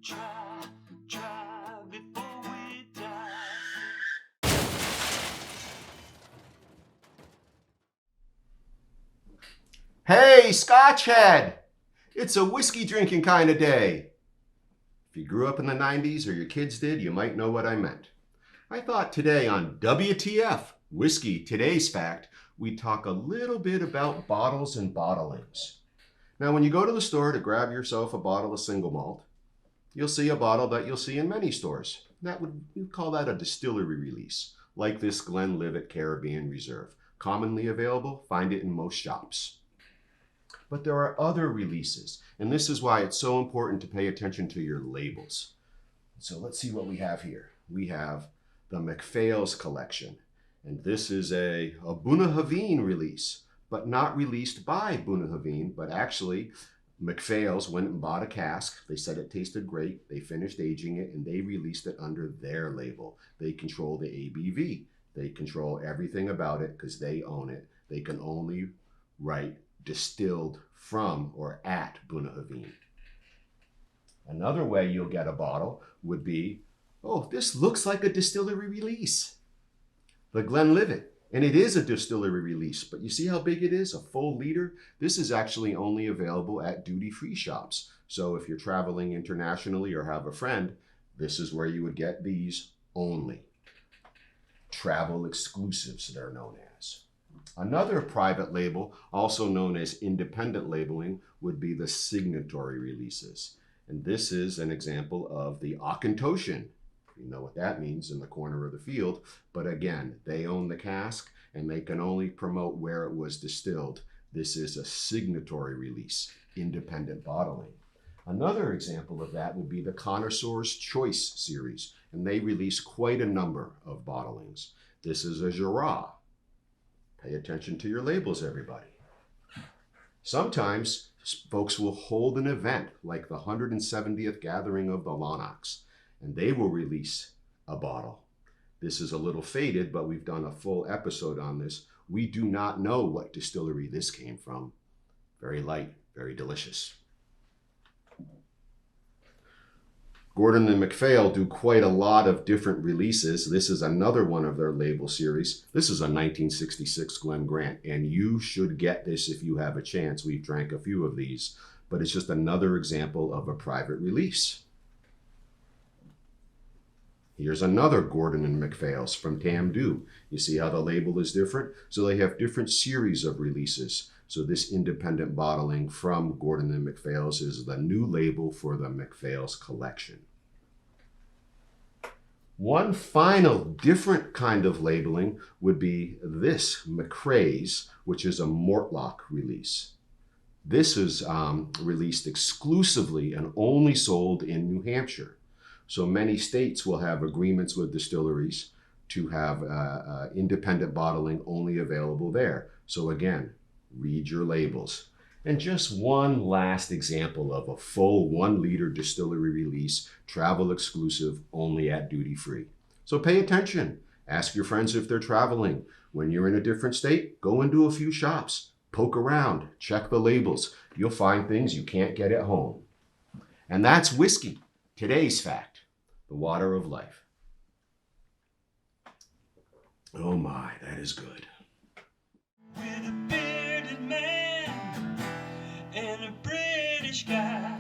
Try before we die. Hey, Scotchhead! It's a whiskey drinking kind of day. If you grew up in the 90s or your kids did, you might know what I meant. I thought today on WTF, Whiskey Today's Fact, we'd talk a little bit about bottles and bottlings. Now, when you go to the store to grab yourself a bottle of single malt, you'll see a bottle that you'll see in many stores. We'd call that a distillery release, like this Glenlivet Caribbean Reserve. Commonly available, find it in most shops. But there are other releases, and this is why it's so important to pay attention to your labels. So let's see what we have here. We have the MacPhail's collection, and this is a Bunnahabhain release, but not released by Bunnahabhain, but actually MacPhail's went and bought a cask. They said it tasted great. They finished aging it, and they released it under their label. They control the ABV. They control everything about it because they own it. They can only write distilled from or at Bunnahabhain. Another way you'll get a bottle would be, oh, this looks like a distillery release. The Glenlivet, and it is a distillery release, but you see how big it is, a full liter? This is actually only available at duty-free shops. So if you're traveling internationally or have a friend, this is where you would get these only. Travel exclusives, they're known as. Another private label, also known as independent labeling, would be the signatory releases. And this is an example of the Auchentoshan. You know what that means in the corner of the field. But again, they own the cask and they can only promote where it was distilled. This is a signatory release, independent bottling. Another example of that would be the Connoisseur's Choice series, and they release quite a number of bottlings. This is a Jyrah. Pay attention to your labels, everybody. Sometimes folks will hold an event like the 170th gathering of the Lonnox, and they will release a bottle. This is a little faded, but we've done a full episode on this. We do not know what distillery this came from. Very light, very delicious. Gordon and MacPhail do quite a lot of different releases. This is another one of their label series. This is a 1966 Glen Grant, and you should get this if you have a chance. We've drank a few of these, but it's just another example of a private release. Here's another Gordon and MacPhail's from Tamdhu. You see how the label is different? So they have different series of releases. So this independent bottling from Gordon and MacPhail's is the new label for the MacPhail's collection. One final different kind of labeling would be this McRae's, which is a Mortlach release. This is released exclusively and only sold in New Hampshire. So many states will have agreements with distilleries to have independent bottling only available there. So again, read your labels. And just one last example of a full 1 liter distillery release, travel exclusive, only at duty free. So pay attention. Ask your friends if they're traveling. When you're in a different state, go into a few shops. Poke around, check the labels. You'll find things you can't get at home. And that's whiskey, today's fact, the water of life. Oh my, that is good. With a bearded man and a British guy.